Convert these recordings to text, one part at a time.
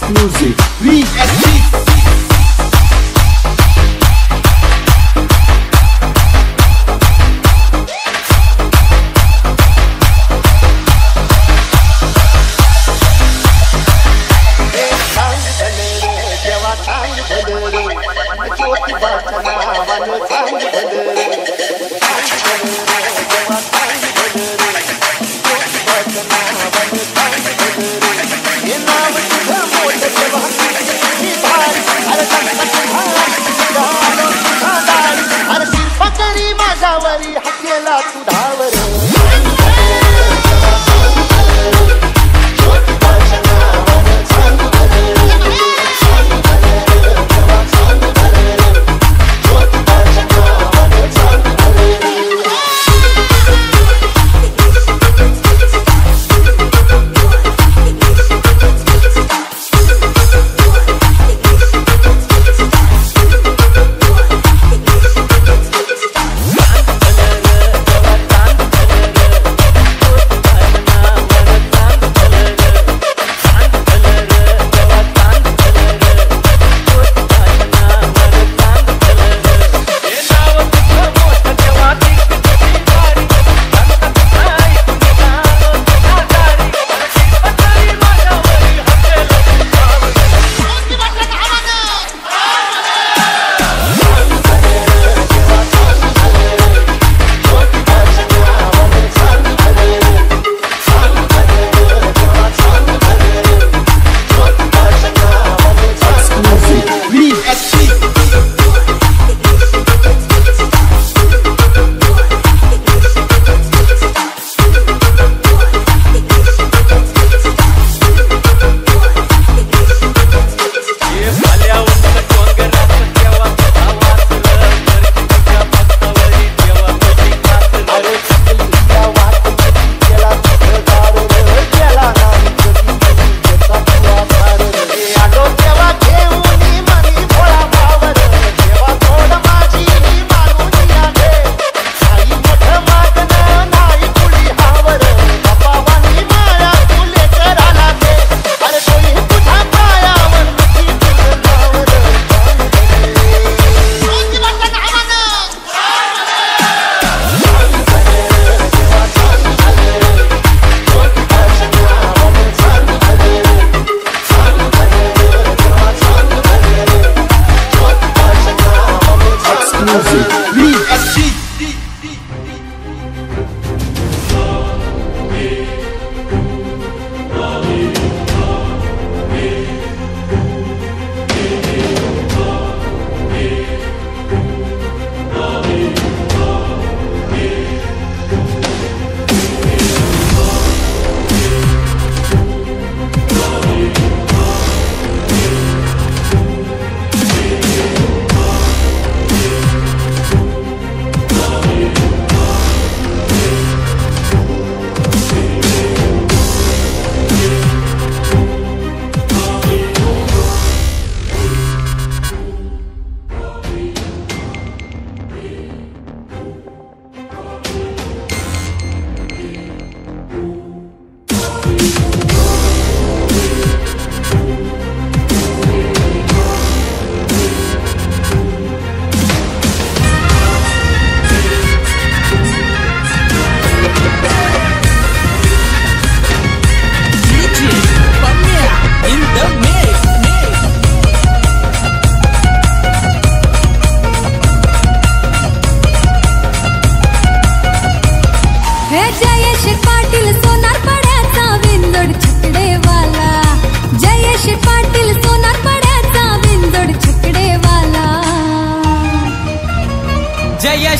Music, You know what you come with,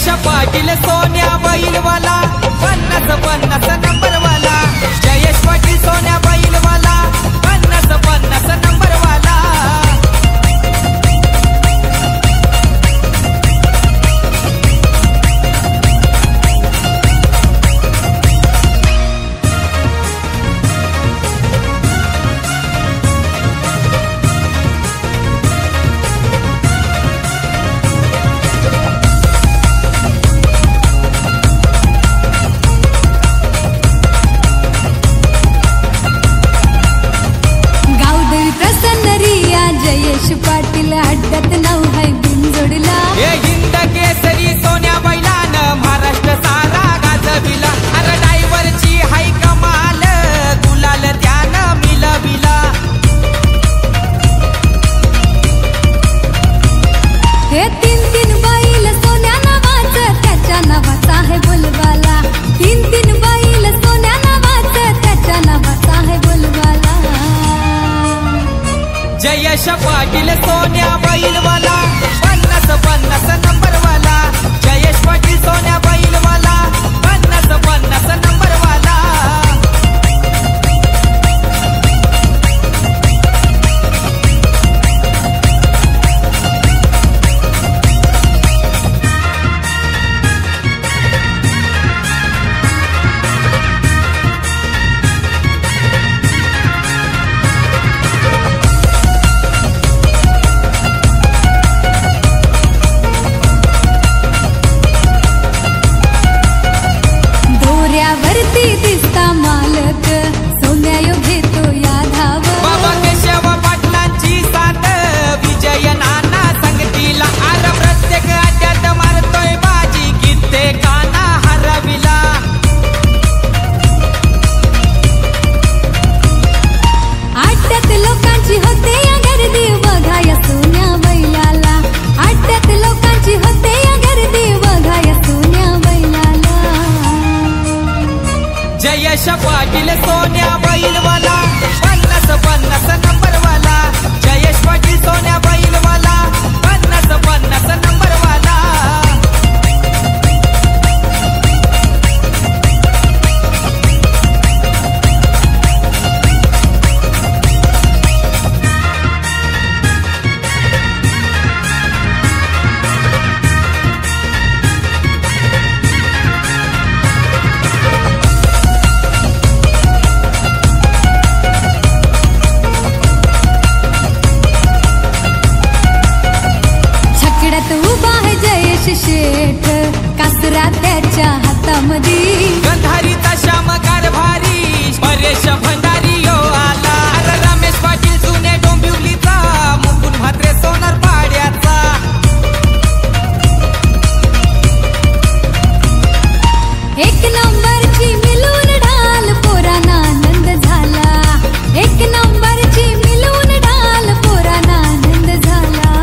Jayesh Patil सोन्या बैलवाला 50-50 नंबरवाला जयेश पाटील सोन्या बैलवाला 50-50 नंबरवाला जयेश पाटील अड्ड्यात नाव है बिनजोडला हे हिंद केसरी सोन्या बैलानं महाराष्ट्र सारा गाजविला अरे ड्रायव्हरची हाय कमाल गुलाल त्यानं मिलविला हे तीन बैल सोन्या नावाचं त्याच्या नावाचा आहे बोलबाला तीन बैल सोन्या नावाचं त्याच्या नावाचा आहे बोलबाला जयेश पाटील सोन्या बैलवाला 50-50 नंबरवाला जयेश पाटील सोन्या बैलवाला 50-50 नंबरवाला दिसता मालक सोन्या यो घेतो या धाव बाबा केशव पाटलांची साथ विजय नाना संगतीला आर प्रत्येक अड्ड्यात मारतोय बाजी कित्येकांना हरविला अड्ड्यात लोकांची होते या गर्दी बघा या सोन्या बैलाला अड्ड्यात लोकांची होते या गर्दी बघा या सोन्या बैलाला जयेश पाटील सोन्या बैलवाला 50-50 नंबरवाला जयेश पाटील सोन्या बैलवाला 50-50 नंबरवाला उभा है जयेश शेठ कासरा त्याच्या हातामध्ये गंधारीचा श्याम कारभारी परेश भंडारी यो आला रमेश पाटील जुने डोंबिवलीचा मुकुंद म्हात्रे सोनार पाड्याचा एक नंबरची मिलून ढाल पोरांना आनंद झाला एक नंबरची मिलून ढाल पोरांना आनंद झाला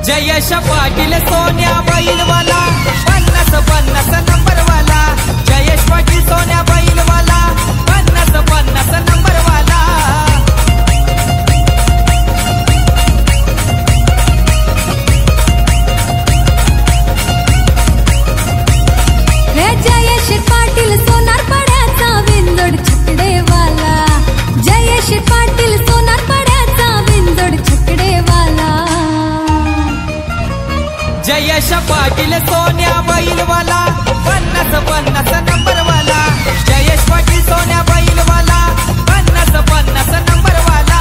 जयेश पाटील सोन्या बैलवाला 50-50 नंबरवाला जयेश पाटील सोन्या बैलवाला 50-50 नंबरवाला रे जयेश पाटील सोनार पड्याचा विंजोड छकडेवाला जयेश पाटील सोनार पड्याचा विंजोड छकडेवाला जयेश पाटील सोन्या बैलवाला 50-50 नंबरवाला जयेश पाटील सोन्या बैलवाला 50-50 नंबरवाला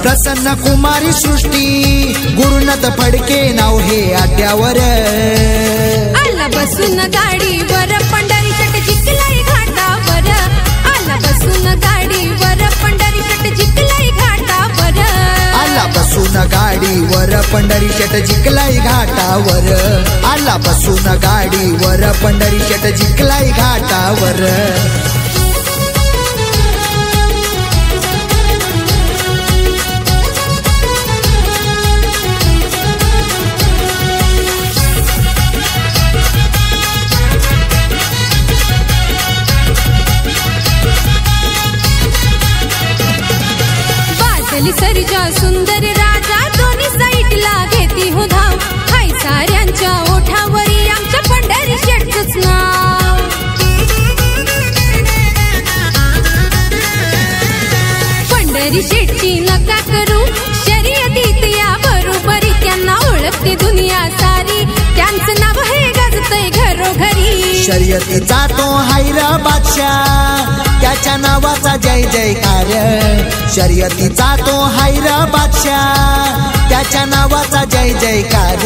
प्रसन्न कुमारी सृष्टी गुरुनाथ फडके नाव हे आट्यावर आला बसून गाडीवर पंढरी शट जिंकलाई घाटावर आला बसून गाडीवर पंढरी शट जिंकलाई घाटावर आला बसून गाडीवर पंढरी शट जिंकलाई घाटावर आला बसून गाडीवर पंढरी शट जिंकलाई घाटावर सरजा सुंदर राजा दोन्ही साईडला घेती हो धाव हाय साऱ्यांच्या ओठावरी आमच्या पंढरी शेटच नाव पंढरी शेटची नका करू शर्यतीत या बरोबरी त्यांना ओळखते दुनिया सारी त्यांचं नाव हे गाजतंय घरोघरी शर्यतीचा तो हायरा बादशाह त्याच्या नावाचा जय जयकार शर्यतीचा तो हायरा बादशाह त्याच्या नावाचा जय जयकार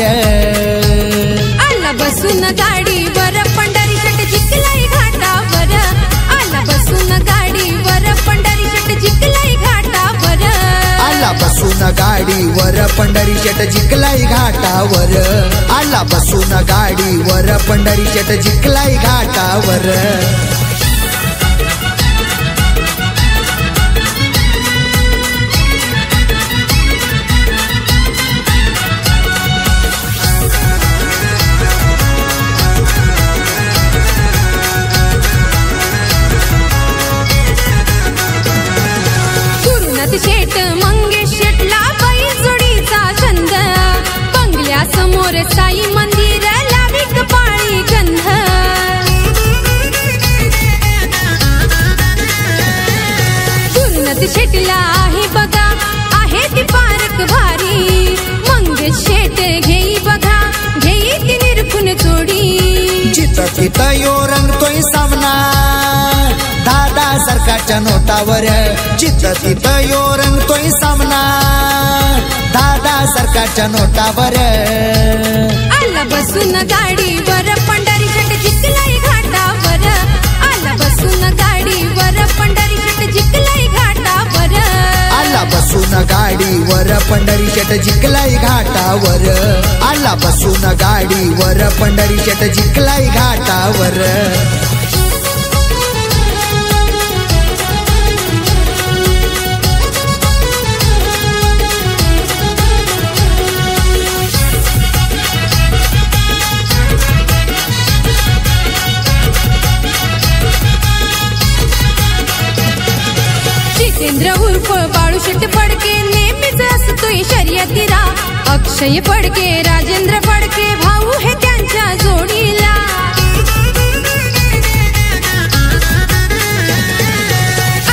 आला बसून गाडीवर पंढरी शट जिंकलाई घाटावर आला बसून गाडीवर पंढरी शट जिंकलाई घाटावर आला बसून गाडीवर पंढरी शट जिंकलाई घाटावर आला बसून गाडीवर पंढरी शट जिंकलाई घाटावर शेट मंगेश शेटला बाई जोडीचा छंद बंगल्या समोर साई मंदिर लावी कपाळी गंध गुरुनाथ शेटला आहे बघा आहे ती पारक भारी मंगेश शेट घेई बघा घेई ती निरखून जोडी जिथं तिथं यो रंगतोय सामना दादा सरकारच्या नोटावर जिथं तिथं यो रंगतोय सामना दादा सरकारच्या नोटावर आला बसून गाडीवर पंढरी शट जिंकलाई घाटावर आला बसून गाडीवर पंढरी शट जिंकलाई घाटावर आला बसून गाडीवर पंढरी शट जिंकलाई घाटावर आला बसून गाडीवर पंढरी शट जिंकलाई घाटावर जितेंद्र उर्फ बाळू शेट फडके नेहमीच असतोय शर्यतीला अक्षय फडके राजेंद्र फडके भाऊ हे त्यांच्या जोडीला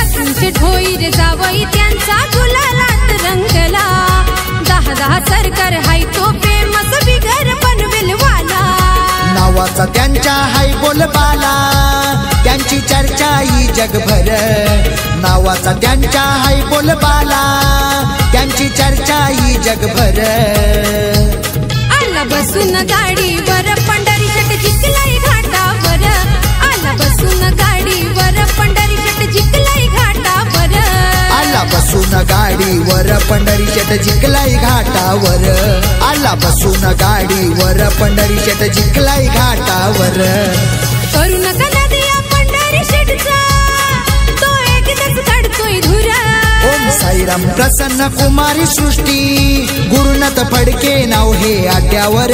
अतुल शेट होई रे जावई त्यांचा गुलालात रंगला 10 सरकार हाय तो फेमस बिगर पनवेल वाला नावाचा त्यांच्या हाय बोलबाला त्यांची चर्चा ही जगभर नावाचा त्यांच्या हाय बोलबाला त्यांची चर्चा ही जगभर आला बसून गाडीवर पंढरी शट जिंकलाई घाटावर आला बसून गाडीवर पंढरी शट जिंकलाई घाटावर आला बसून गाडीवर पंढरी शट जिंकलाई घाटावर आला बसून गाडीवर पंढरी शट जिंकलाई घाटावर करू नका नदिया पंढरी शेटचा तो एकदाच काढतोय धुरा ओम साईराम प्रसन्न कुमारी सृष्टी गुरुनाथ फडके नाव हे आट्यावर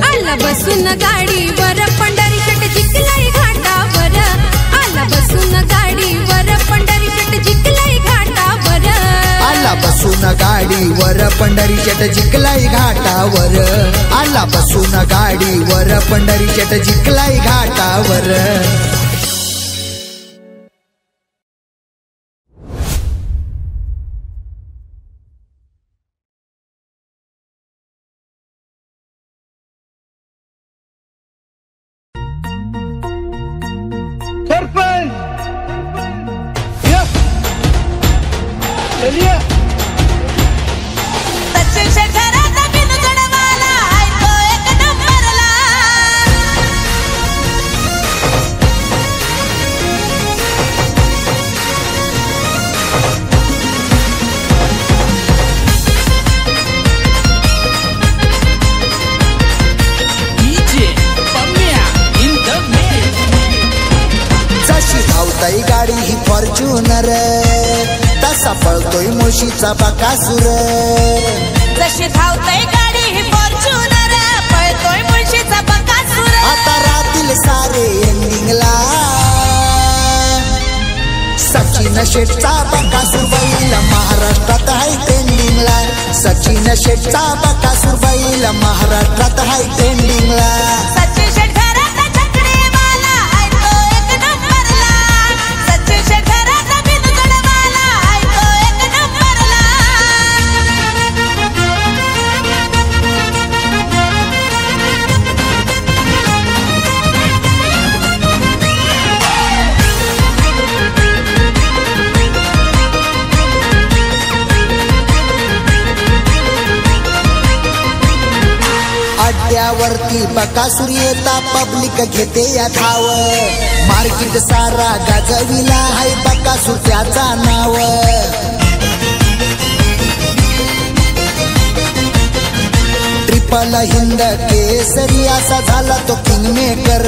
आला बसून गाडीवर पंढरी शट जिंकलाई घाटावर आला बसून गाडीवर पंढरी शट जिंकलाई घाटावर आला बसून गाडीवर पंढरी शट जिंकलाई घाटावर आला बसून गाडीवर पंढरी शट जिंकलाई घाटावर सरपंच चलिए मुळशीचा बकासूर जशी धावतय गाडी ही फॉर्च्युनर पळतोय मुळशीचा बकासूर आता रातील सारे एंडिंगला सचिन शेठचा बकासूर बैल महाराष्ट्रात आहे ट्रेंडिंगला सचिन शेठचा बकासूर बैल महाराष्ट्रात आहे ट्रेंडिंगला सचिन शेठ घरात छकडीवाला आहे तो एक नंबरला सचिन शेठ घरात बिनजोडवाला आहे तो एक नंबरला अड्ड्यावरती बकासूर येता पब्लिक घेते या धाव मार्केट सारा गाजविला हाय बकासूर त्याचा नाव ट्रिपल हिंद केसरी असा झाला तो किंग मेकर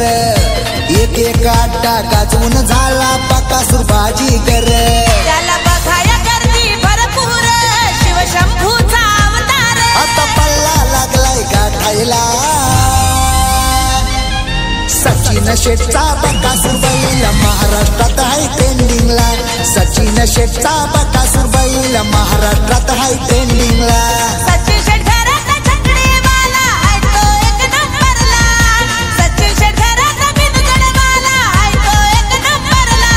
एक एक अड्डा गाजवून झाला बकासूर बाजीगर त्याला बघाया गर्दी भरपूर शिवशंभूचा अवतार आता पल्ला लागलाय गाठायला सचिन शेठचा बकासूर बैल महाराष्ट्रात आहे ट्रेंडिंगला सचिन शेठचा बकासूर बैल महाराष्ट्रात आहे ट्रेंडिंगला सचिन शेठ घरात छकडीवाला आहे तो एक नंबरला सचिन शेठ घरात बिनजोडवाला आहे तो एक नंबरला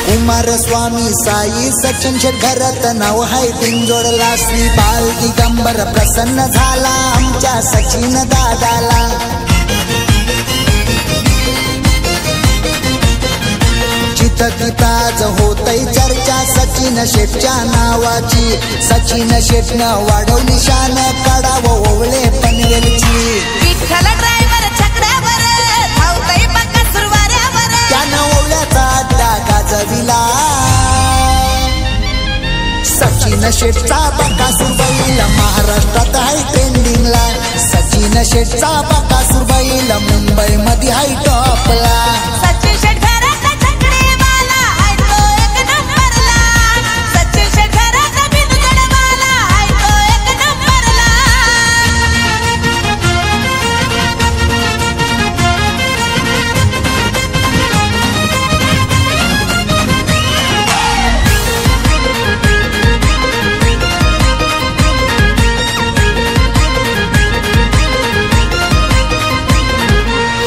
कुमारस्वामी साई सचिन शेठ घरात नाव हाय बिनजोडला श्री बाल दिगंबर प्रसन्न झाला आमच्या सचिन दादाला चिततिताज होतय चर्चा सचिन शेठच्या नावाची सचिन शेठनं वाढवली शान काढावं ओवळे पनवेलची विठ्ठल ड्रायव्हर छकड्यावर धावतय बकासूर वाऱ्यावर त्यानं ओवळ्याचा अड्डा गाजविला सचिन शेठचा बकासूर बैल महाराष्ट्रात आहे ट्रेंडिंगला सचिन शेठचा बकासूर बैल मुंबई मध्ये आहे टॉपला सचिन शेठ घरात छकडीवाला आहे तो एक नंबरला सचिन शेठ घरात बिनजोडवाला आहे तो एक नंबरला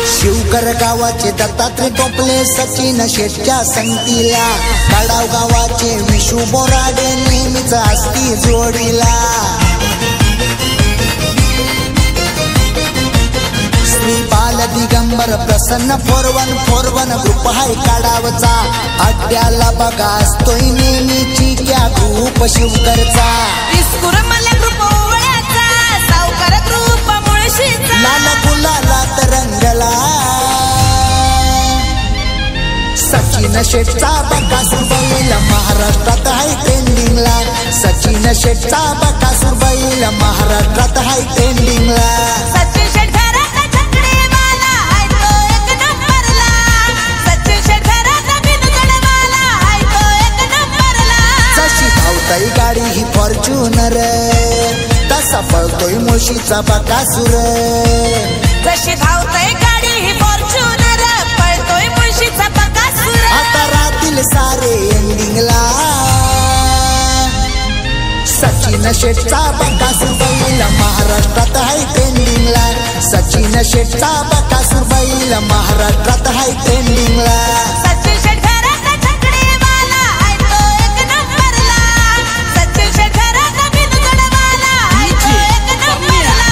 शिवकर गावाचे दत्तात्रय टोपले सचिन शेठच्या संगतीला काडाव गावाचे विशू बोराडे नेहमीच असती जोडीला श्री बाल दिगंबर प्रसन्न 4141 ग्रुप हाय काडावचा अड्ड्याला बघा असतोय नेहमीची क्या ग्रुप शिवकरचा इस्कुर मला ग्रुप ओवळ्याचा सावकार ग्रुप मुळशीचा लाल गुलाला तरंगला सचिन शेठचा बकासूर बैल महाराष्ट्रात आहे ट्रेंडिंगला सचिन शेठचा बकासूर बैल महाराष्ट्रात आहे ट्रेंडिंगला सचिन शेठ घरात छकडीवाला आहे तो एक नंबरला सचिन शेठ घरात बिनजोडवाला आहे तो एक नंबरला जशी धावताई गाडी ही फॉर्च्युनर तसा पळतोय मुळशीचा बकासूर जशी धावतय गाडी ही फॉर्च्युनर पळतोय मुळशीचा बकासूर आता रातील सारे एंडिंगला सचिन शेठचा बकासूर बैल महाराष्ट्रात आहे ट्रेंडिंगला सचिन शेठचा बकासूर बैल महाराष्ट्रात आहे ट्रेंडिंगला सचिन शेठ घरात छकडीवाला आहे तो एक नंबरला सचिन शेठ घरात बिनजोडवाला आहे तो एक नंबरला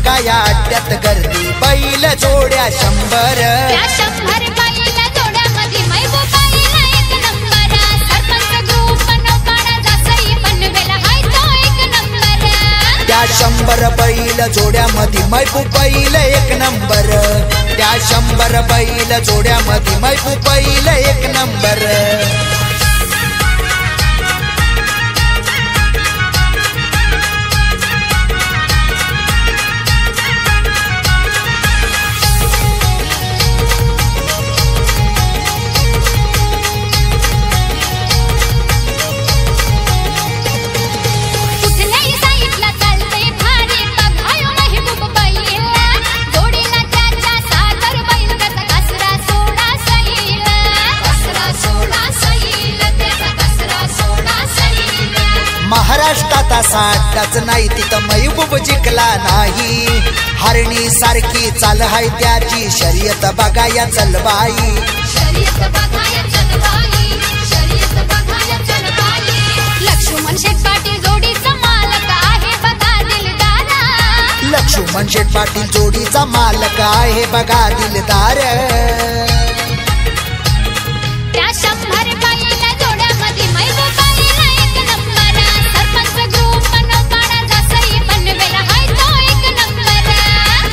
बघा या अड्ड्यात गर्दी बैल जोड्या 100. त्या 100 बैल जोड्यामध्ये मैबूबाईला एक नंबर. सरपंच ग्रुप नौपाडा जासई पनवेल हाय तो एक नंबर. त्या 100 बैल जोड्यामध्ये मैबूबाईल एक नंबर. त्या 100 बैल जोड्यामध्ये मैबूबाईल एक नंबर. महाराष्ट्रात साठाच नाही तिथं महबूब जिंकला नाही. हरणी सारखी चाल हाय त्याची शर्यत बघाया चलबाई. शर्यत बघाया चलबाई. शर्यत बघाया चलबाई. लक्ष्मण शेठ पाटील जोडीचा मालक आहे बघा दिलदार. लक्ष्मण शेठ पाटील जोडीचा मालक आहे बघा दिलदार. त्या 100 बैल जोड्यामध्ये मैबूबाईला एक नंबर. सरपंच ग्रुप नौपाडा जासई पनवेल हाय तो एक नंबर.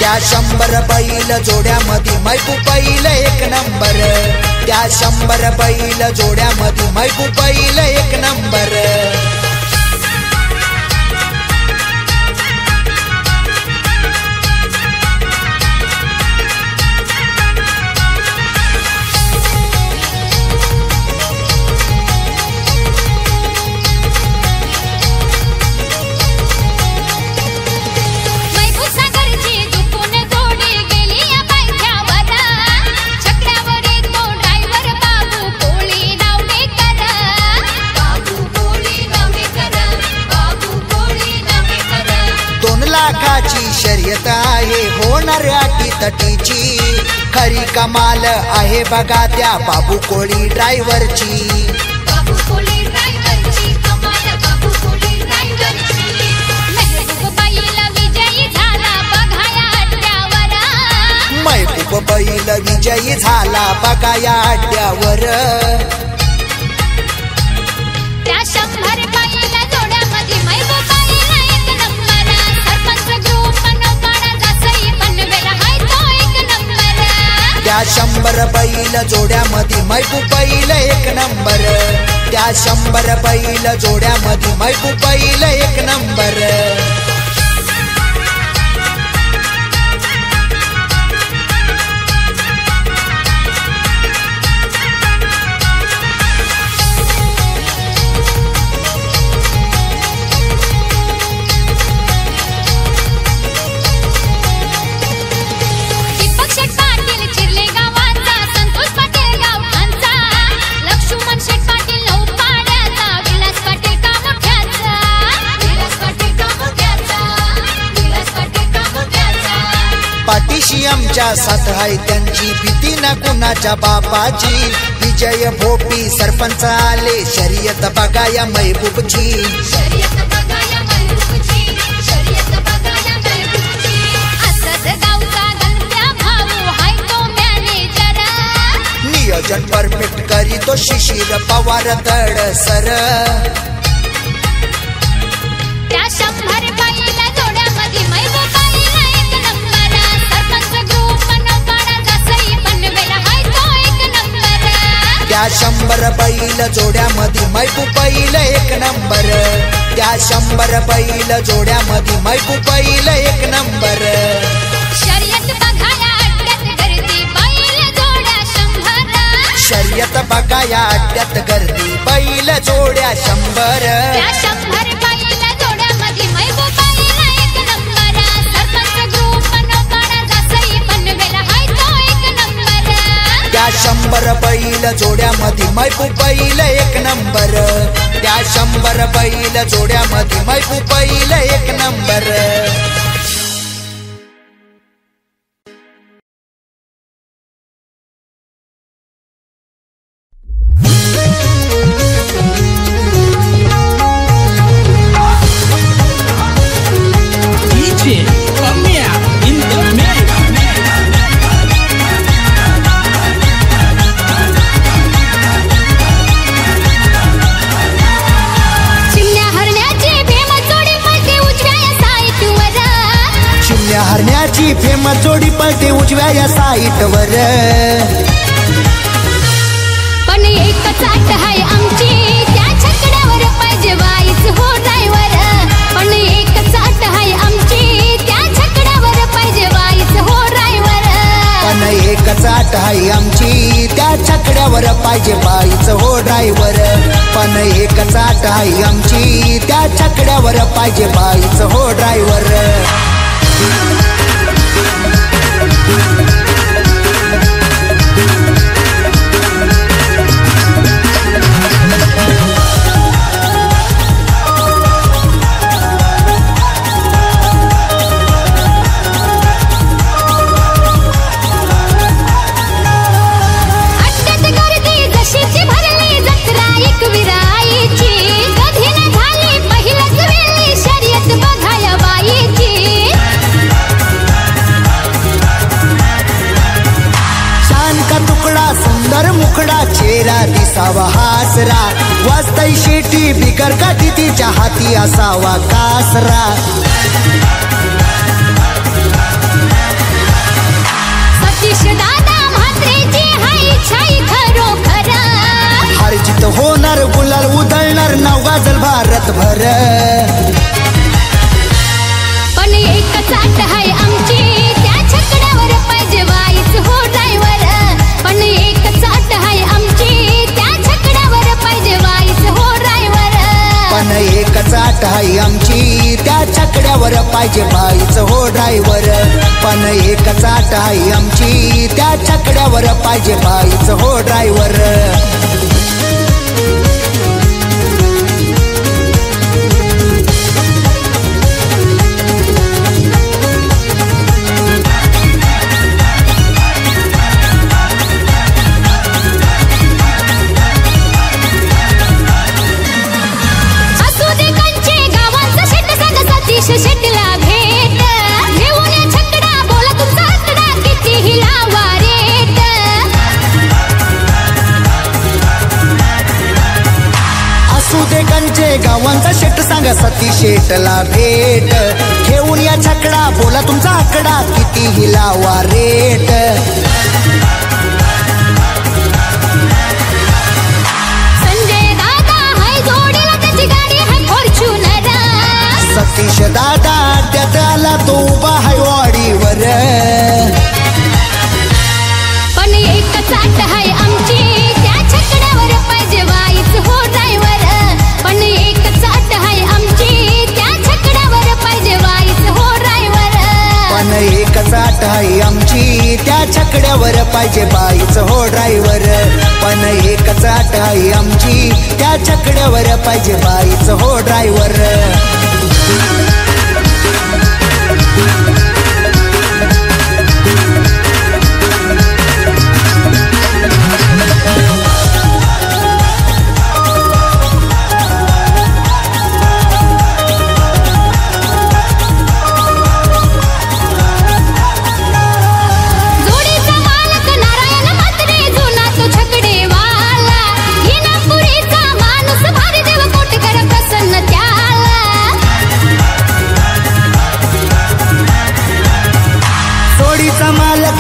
त्या 100 बैल जोड्यामध्ये मैबूबाईल एक नंबर. त्या 100 बैल जोड्यामध्ये मैबूबाईल एक नंबर. लाखाची शर्यत आहे होणार अटी तटीची. खरी कमाल आहे बघा त्या बाबू कोळी ड्रायव्हरची. बाबू कोळी ड्रायव्हरची कमाल. बाबू कोळी ड्रायव्हरची. महबूबाईला विजयी झाला बघा या अड्ड्यावर. महबूबाईल विजयी झाला बघा या अड्ड्यावर. त्या 100 बैल जोड्यामध्ये मैबूबाईला एक नंबर. सरपंच ग्रुप नौपाडा जासई पनवेल हाय तो एक नंबर. त्या 100 बैल जोड्यामध्ये मैबूबाईल एक नंबर. त्या 100 बैल जोड्यामध्ये मैबूबाईल एक नंबर. पाठीशी आमच्या साथ आहे त्यांची भीती ना कुणाच्या बापाची. विजय भोपी सरपंच आले शर्यत बघाया महबूबची. शर्यत बघाया महबूबची. शर्यत बघाया महबूबची. असद गावचा गणप्या भाऊ हाय तो मॅनेजर. नियोजन परफेक्ट करी तो शिशिर पवार तडसर. त्या 100 बैल जोड्यामध्ये मैबूबाईला एक नंबर. सरपंच ग्रुप नौपाडा जासई पनवेल हाय तो एक नंबर. त्या 100 बैल जोड्यामध्ये मैबूबाईल एक नंबर. त्या 100 बैल जोड्यामध्ये मैबूबाईल एक नंबर. शर्यत बघाया अड्ड्यात गर्दी बैल जोड्या 100. शर्यत बघाया अड्ड्यात गर्दी बैल जोड्या 100. त्या 100 बैल जोड्यामध्ये मैबूबाईला एक नंबर. सरपंच ग्रुप नौपाडा जासई पनवेल हाय तो एक नंबर. त्या 100 बैल जोड्यामध्ये मैबूबाईल एक नंबर. त्या 100 बैल जोड्यामध्ये मैबूबाईल एक नंबर. DJ Pamia हरण्याची फेमस जोडी पळते उजव्या या साईटवर. पण एक चाट हाय आमची त्या छकड्यावर पाहिजे बाईच हो ड्रायव्हर. पण एक चाट हाय आमची त्या छकड्यावर पाहिजे बाईच हो ड्रायव्हर. पण एक चाट हाय आमची त्या छकड्यावर पाहिजे बाईच हो ड्रायव्हर. पण एक चाट हाय आमची त्या छकड्यावर पाहिजे बाईच हो ड्रायव्हर. मुखडा चेहरा दिसावा हासरा. वाजताई शेटी बिगर काठी तिच्या हाती असावा कासरा. सतीश दादा म्हात्रेची हाय छाई खरोखर. हरजित होणार गुलाल उधळणार नाव गाजल भारतभर. पण एक चाट हाय आमची त्या छकड्यावर पाहिजे बाईच हो ड्रायव्हर. पण एक चाट हाय आमची त्या छकड्यावर पाहिजे बाईच हो ड्रायव्हर. पण एक चाट हाय आमची त्या छकड्यावर पाहिजे बाईच हो ड्रायव्हर. पण एक चाट हाय आमची त्या छकड्यावर पाहिजे बाईच हो ड्रायव्हर. शेटला भेट घेऊन या छकडा बोला तुमचा आकडा किती हिलावा रेट. असू दे कंचे गावांचा शेट सांगा सती शेटला भेट. घेऊन या छकडा बोला तुमचा आकडा किती हिलावा रेट. संजय दादा हाय जोडीला त्याची गाडी हाय फॉर्च्युनर. सतीश दादा अड्ड्यात आला तो उभा हाय वाडीवर. पण एक चाट हाय आमची त्या छकड्यावर पाहिजे बाईच हो ड्रायव्हर. पण एक चाट हाय आमची त्या छकड्यावर पाहिजे बाईच हो ड्रायव्हर. पण एक चाट हाय आमची त्या छकड्यावर पाहिजे बाईच हो ड्रायव्हर. पण एक चाट हाय आमची त्या छकड्यावर पाहिजे बाईच हो ड्रायव्हर.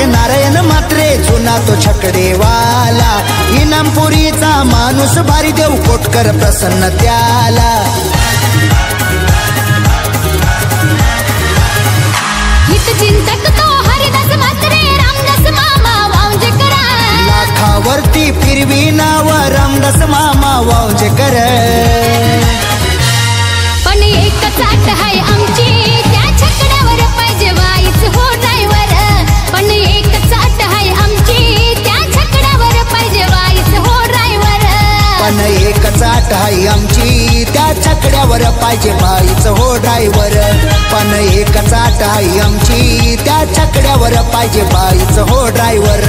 नारायण मात्रे जुना तो छकडेवाला. इनामपुरीचा माणूस भारी देव कोटकर प्रसन्न त्याला. हितचिंतक तो हरिदास मात्रे रामदास मामा वांजेकर. लाखावरती फिरवी नाव रामदास मामा वांजेकर. पण एक चाट हाय आमची त्या छकड्यावर पाहिजे बाईच हो ड्रायव्हर. पण एक चाट हाय आमची त्या छकड्यावर पाहिजे बाईच हो ड्रायव्हर. पण एक चाट हाय आमची त्या छकड्यावर पाहिजे बाईच हो ड्रायव्हर. पण एक चाट हाय आमची त्या छकड्यावर पाहिजे बाईच हो ड्रायव्हर.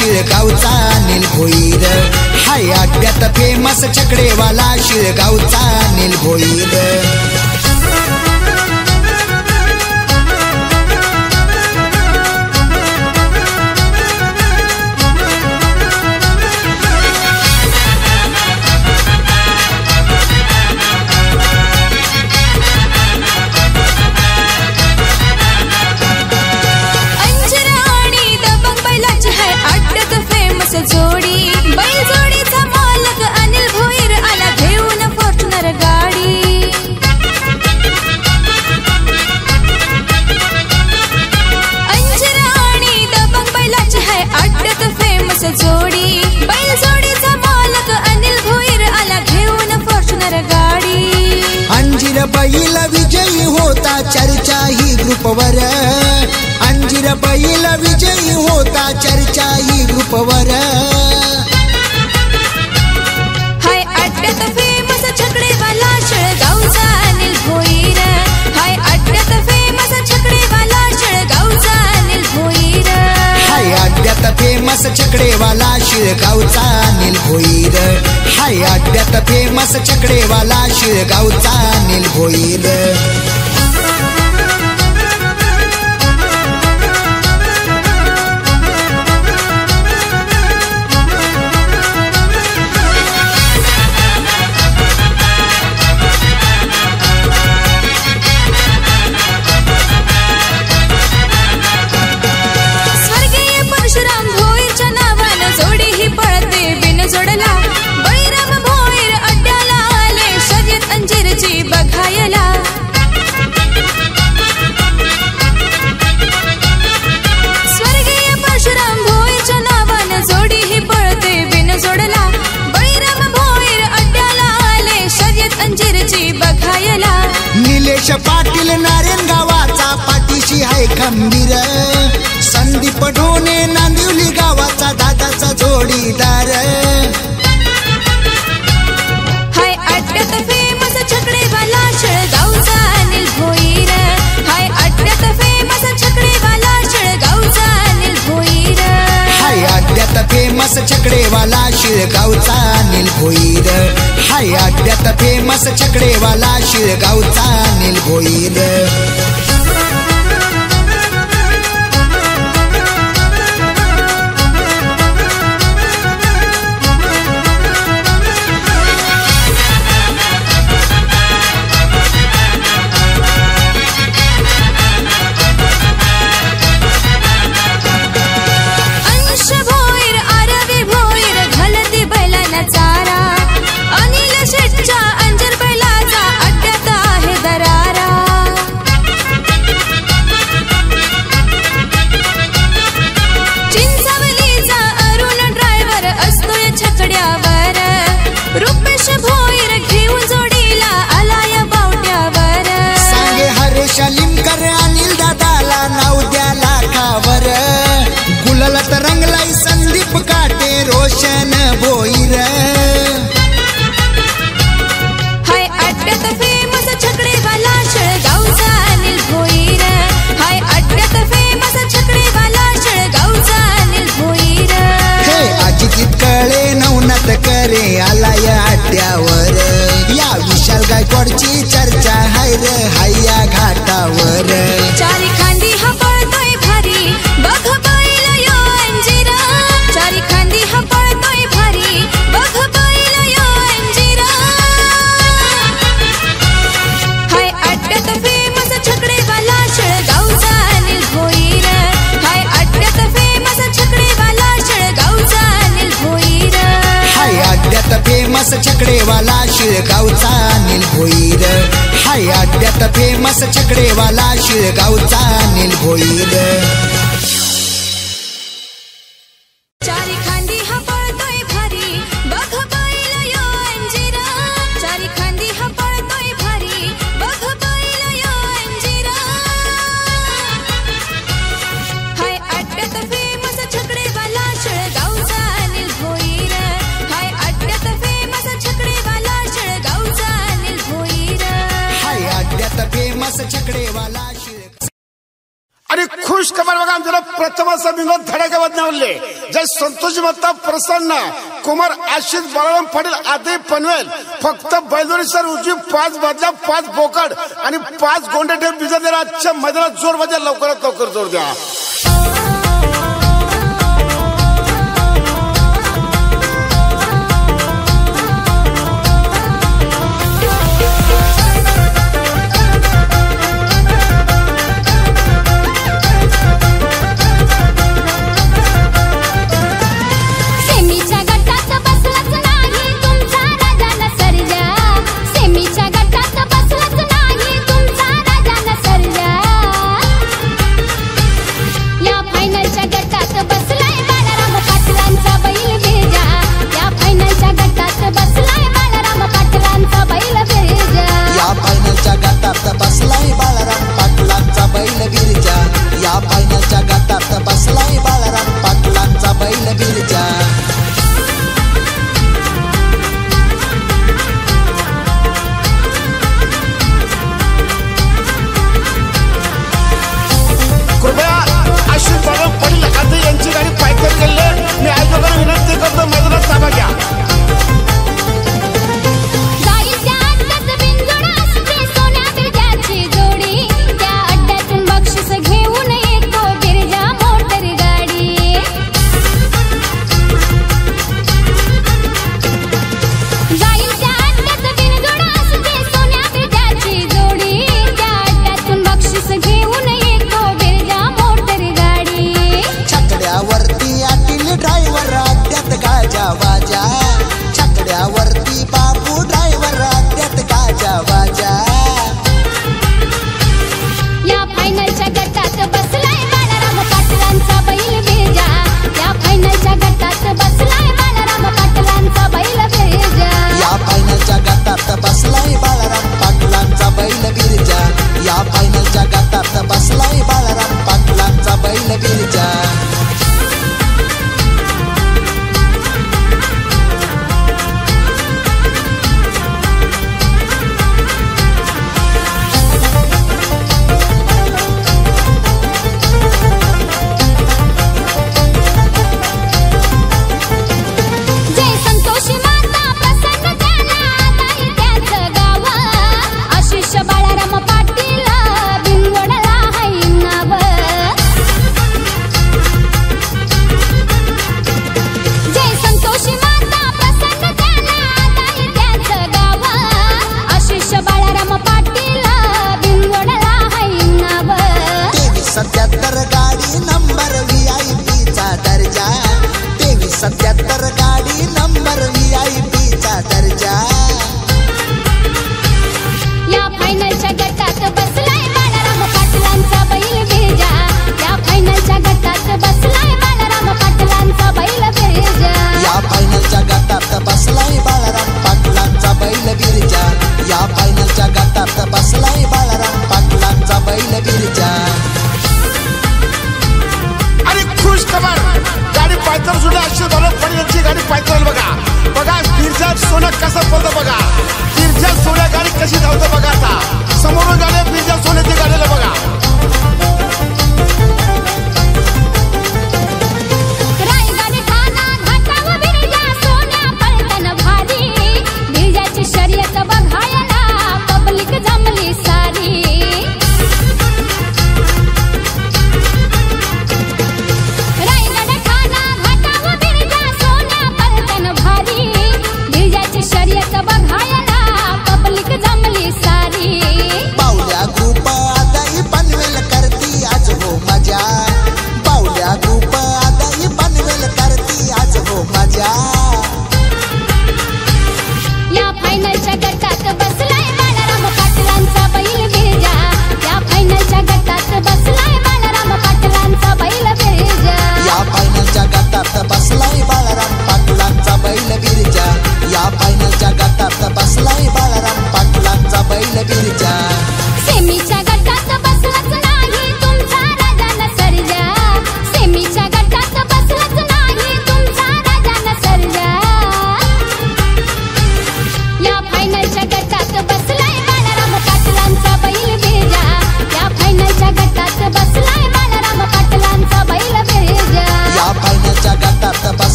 शिळगावचा अनिल भोईर. हाय अड्ड्यात फेमस छकडेवाला शिळगावचा अनिल भोईर. जोडी बैल जोडीचा मालक अनिल भोईर आला घेऊन फॉर्च्युनर गाडी. अंजिरा आणि दबंग बैलाची है अड्ड्यात फेमस जोडी. बैल जोडीचा मालक अनिल भोईर आला घेऊन फॉर्च्युनर गाडी. अंजीर बैल विजयी होता चर्चा ही ग्रुपवर. अंजीर बैल विजयी होता चर्चा ही ग्रुपवर. हाय अड्ड्यात फेमस छकडेवाला शिळगावचा अनिल भोईर. हाय अड्ड्यात फेमस छकडेवाला शिळगावचा अनिल भोईर. हाय अड्ड्यात फेमस छकडेवाला शिळगावचा अनिल भोईर. हाय अड्ड्यात फेमस छकडेवाला शिळगावचा अनिल भोईर. निलेश पाटील नारायण गावाचा पाठीशी आहे खंबीर. संदीप ढोणे नांदिवली गावाचा दादाचा जोडीदार. हाय अड्ड्यात फेमस छकडेवाला शिळगावचा अनिल भोईर. हाय अड्ड्यात फेमस छकडेवाला शिळगावचा अनिल भोईर. हाय अड्ड्यात फेमस छकडेवाला शिळगावचा अनिल भोईर. हाय अड्ड्यात फेमस छकडेवाला शिळगावचा अनिल भोईर. रंगलाई संदीप काटे रोशन भोईर. हाय अड्ड्यात फेमस छकडेवाला शिळगावचा अनिल भोईर. हाय अड्ड्यात फेमस छकडेवाला शिळगावचा अनिल भोईर. हे अजित कळे नवनाथ करे आला या अड्ड्यावर. या विशाल गायकवाडची चर्चा हाय रे हाय या घाटावर. चारी खांदी हा पळतोय भारी बघ बैल यो अंजिरा. चारी खांदी हा पळतोय भारी बघ बैल यो अंजिरा. हाय अड्ड्यात फेमस छकडेवाला शिळगावचा अनिल भोईर. हाय अड्ड्यात फेमस छकडेवाला शिळगावचा अनिल भोईर. हाय अड्ड्यात फेमस छकडेवाला शिळगावचा अनिल भोईर. हाय अड्ड्यात फेमस छकडेवाला शिळगावचा अनिल भोईर. चारी खांदी हा पळतोय भारी बघ बैल यो अंजिरा. चारी खांदी हा पळतोय भारी बघ बैल यो अंजिरा. हाय अड्ड्यात फेमस छकडेवाला शिळगावचा अनिल भोईर. हाय अड्ड्यात फेमस छकडेवाला शिळगावचा अनिल भोईर. हाय अड्ड्यात फेमस छकडेवाला आणि खुश खबर बघा आमच्याला प्रथम असा विनोद धडाक्याबाद निवडले जय संतोषी मत्ता प्रसन्न कुमार आशिष बळराम पाटील आदी पनवेल फक्त बैलजोडी सर उजवी 5 बदल्या 5 बोकड आणि 5 गोंडे ठेव विजय दिला आजच्या मैदानात जोर वाजा लवकरात लवकर जोर द्या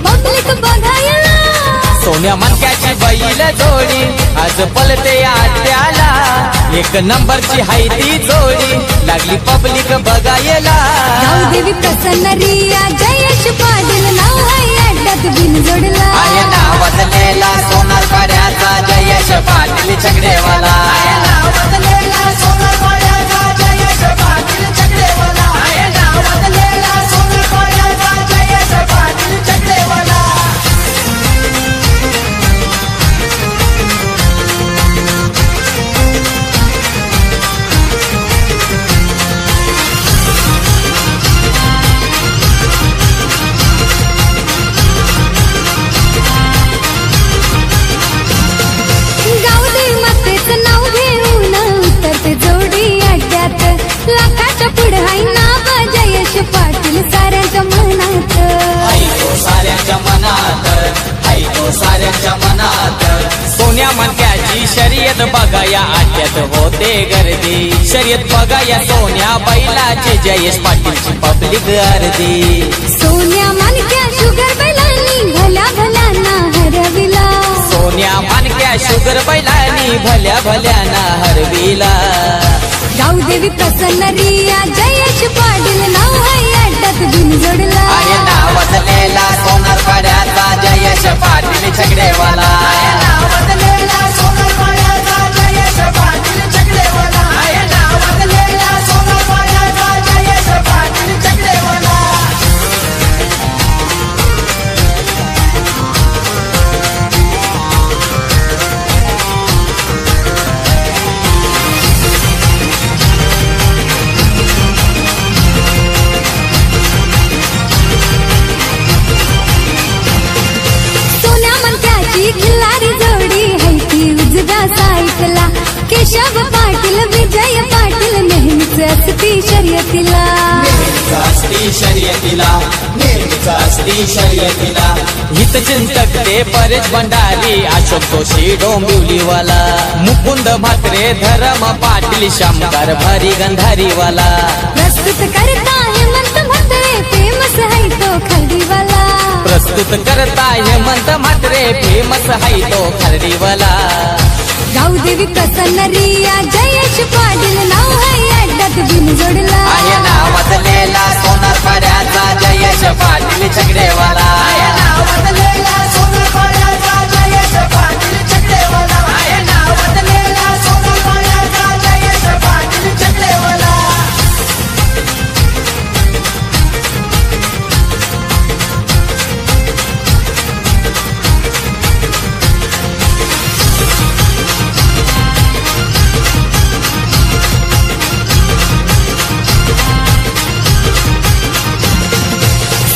पब्लिक बघायला. सोन्या मनक्याची बैल जोडी आज पलते आट्याला. एक नंबरची हाय ती जोडी लागली पब्लिक बघायला. गावदेवी प्रसन्न रिया जयेश पाटील नाव आहे अड्ड्यात बिनजोडला. आहे नाव बदलेला सोनार पाड्याचा जयेश पाटील छकडेवाला. आहे नाव बदलेला सोनार पाड्याचा जयेश पाटील छकडेवाला. आहे नाव बदलेला सोनार पाड्याचा जयेश पाटील छकडेवाला. गावदेवी मातेचं नाव घेऊन उतरते जोडी अड्ड्यात. लाखाच्या पुढे हाय नाव जयेश पाटील साऱ्यांच्या मनात. हाय तो साऱ्यांच्या मनात. हाय तो साऱ्यांच्या मनात. सोन्या मनक्याची शर्यत बघाया आट्यात होते गर्दी. शर्यत बघाया सोन्या बैलाची जयेश पाटीलची पब्लिक गर्दी. सोन्या मानक्या शुगर बैलांनी भल्या भल्यांना हरविला. सोन्या मानक्या शुगर बैलांनी भल्या भल्याना हरविला. गावदेवी प्रसन्न रिया जयेश पाटील नाव आहे अड्ड्यात बिनजोडला. आहे नाव बदलेला सोनार पाड्याचा जयेश पाटील छकडेवाला. आहे नाव बदलेला सोनार पाड्याचा जयेश पाटील छकडेवाला. आहे नाव बदलेला सोनार पाड्याचा जयेश पाटील छकडेवाला. सोन्या मनक्याची खिल्लारी जोडी है ती उजव्या साईटला. केशव पाटील विजय पाटील नेहमीच असती शर्यतीला. असती शर्यतीला. नेहमीच असती शर्यतीला. हितचिंतक ते परेश भंडारी अशोक जोशी डोंबिवलीवाला. मुकुंद म्हात्रे धरम पाटील शामकार भरी गंधारीवाला. प्रस्तुत करता हेमंत म्हात्रे फेमस है तो खडीवाला. प्रस्तुत करता हेमंत म्हात्रे फेमस हाय तो खरडीवाला. गावदेवी प्रसन्न रिया जयेश पाटील नाव आहे अड्ड्यात बिनजोडला. आहे नाव बदलेला सोनार पाड्याचा जयेश पाटील छकडेवाला. आहे नाव बदलेला सोनार पाड्याचा जयेश पाटील छकडेवाला. आहे नाव बदलेला सोनार पाड्याचा जयेश पाटील छकडेवाला.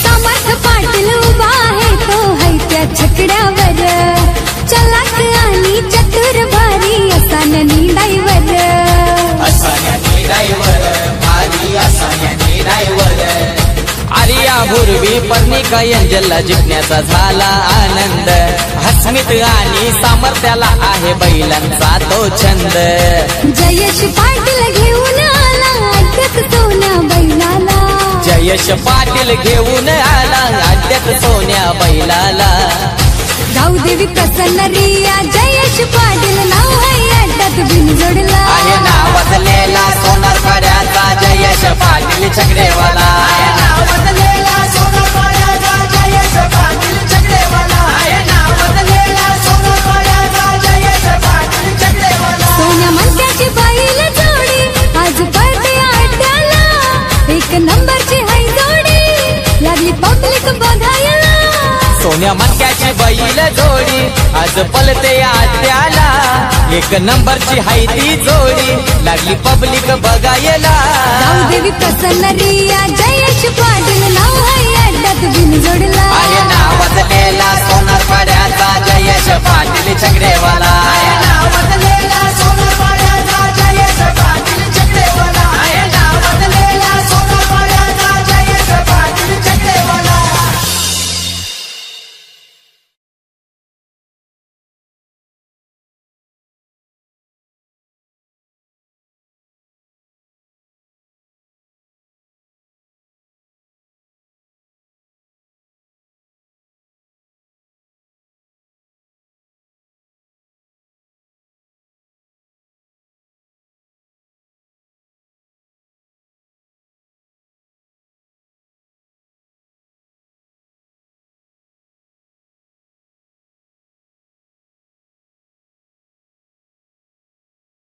समर्थ पाटील उभा आहे तो है त्या छकड्यावर. चलाक आणि चतुर भारी असा ड्रायव्हर. असान्यानी ड्रायव्हर. भारी असान्यानी ड्रायव्हर. आर्या भुरवी पर्णिका यांजलला जिंकण्याचा झाला आनंद. हसमित आणि सामर्थ्याला आहे बैलांचा तो छंद. जयेश पाटील घेऊन आला अड्ड्यात सोन्या बैलाला. जयेश पाटील घेऊन आला अड्ड्यात सोन्या बैलाला. गावदेवी प्रसन्न रिया जयेश पाटील नाव आहे अड्ड्यात बिनजोडला. आहे नाव बदलेला सोनार पाड्याचा जयेश पाटील छकडेवाला. आहे नाव बदलेला सोनार पाड्याचा जयेश पाटील छकडेवाला. आहे नाव बदलेला सोनार पाड्याचा जयेश पाटील छकडेवाला. सोन्या मनक्याची बैल जोडी आज पडते अड्ड्याला. एक नंबरची हाय जोडी लागली पब्लिक बघायला. सोन्या मनक्याची बैल जोडी आज पलते आट्याला. एक नंबरची हाय ती जोडी लागली पब्लिक बघायला. गावदेवी प्रसन्न रिया जयेश पाटील नाव आहे अड्ड्यात बिनजोडला. आहे नाव बदलेला सोनार पाड्याचा जयेश पाटील छकडेवाला. आहे नाव बदलेला सोनार पाड्याचा जयेश पाटील छकडेवाला. आहे नाव बदलेला सोनार पाड्याचा जयेश पाटील छकडेवाला.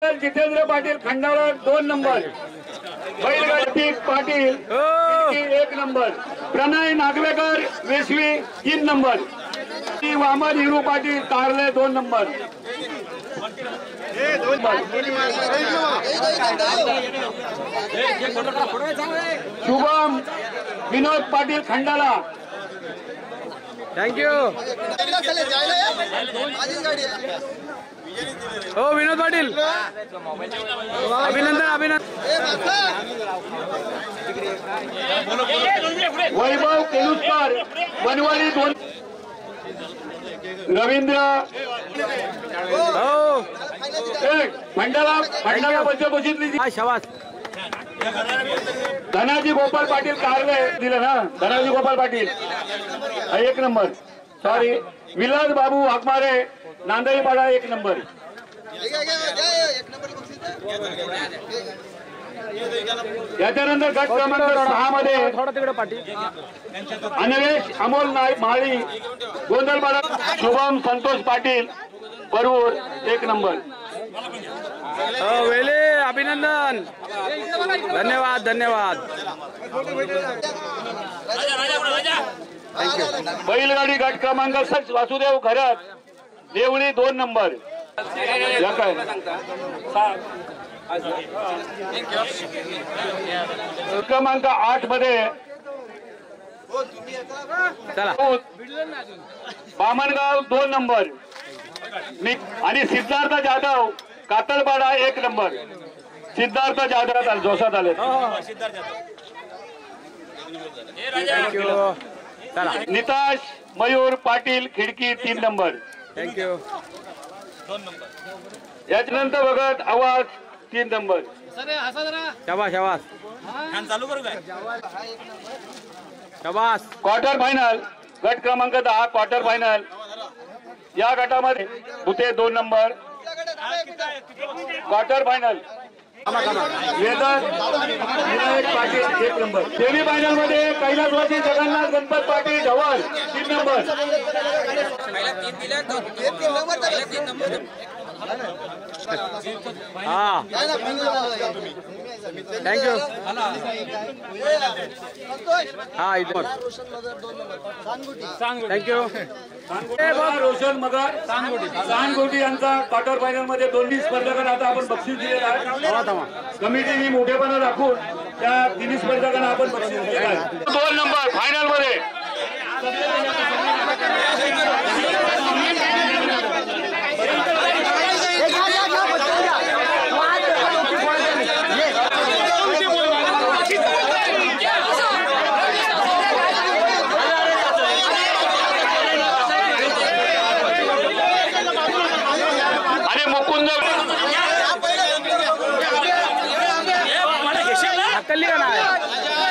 जितेंद्र पाटील खंडाळा 2 नंबर, बैलगाडी पाटील 1 नंबर, प्रणय नागवेकर वेसवी 3 नंबर, वामन हिरू पाटील कारले 2 नंबर. शुभम विनोद पाटील खंडाळा. थँक्यू. हो विनोद पाटील, अभिनंदन अभिनंदन. वैभव केलुस्कर वनवाडी 2, रवींद्र हो खंडाळा पंचकोशीतली शाबास. धनाजी गोपाल पाटील कारले दिलं ना, धनाजी गोपाल पाटील 1 नंबर. सॉरी, विलास बाबू हाकमारे नांदईपाडा 1 नंबर. याच्यानंतर गट क्रमांक 6 मध्ये थोडा तिकडे पाटील. अन्वेष अमोल माळी गोंधळपाडा. शुभम संतोष पाटील बरूर 1 नंबर. वेले अभिनंदन. धन्यवाद धन्यवाद. बैलगाडी गट क्रमांक 6 वासुदेव घरत देवळी 2 नंबर. या काय क्रमांक 8 मध्ये चला. बामणगाव 2 नंबर आणि सिद्धार्थ जाधव कातळपाडा 1 नंबर. सिद्धार्थ जाधव जोशात आले. थँक्यू. चला. निताश मयूर पाटील खिडकी 3 नंबर. थँक्यू. याच्यानंतर बघत आवाज 3 नंबर. शाबास शाबास शाबास. क्वार्टर फायनल गट क्रमांक 10 क्वार्टर फायनल. या गटामध्ये भुते 2 number. Quarter final Vedan Vinayak Patil 1 number. Semi final मध्ये कैलासवासी जगन्नाथ गणपत पाटील ढवळ 3 नंबर. हा थँक्यू. हा इथे थँक्यू. रोशन मगर सानगोटी यांचा क्वार्टर फायनल मध्ये 2 स्पर्धकांना आता आपण बक्षीस दिलेलं आहे. कमिटीने मोठेपणा दाखवून त्या 3 स्पर्धकांना आपण बक्षीस दिलेलं आहे. 2 नंबर फायनल मध्ये हकलली का नाही?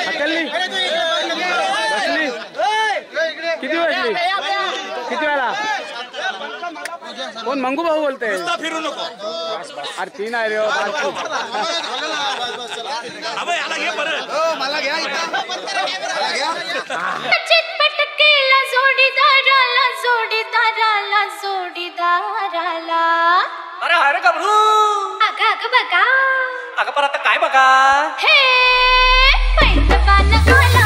हकलली बसली. किती बसली? किती वेळा? कोण मंगू भाऊ बोलते? फिरू नको. अरे 3 आहे रे. पटकेला जोडीदाराला जोडीदाराला जोडीदाराला. अरे अरे गबरू. अगं बघा. अगं पण आता काय बघा? हे पैलवान आला.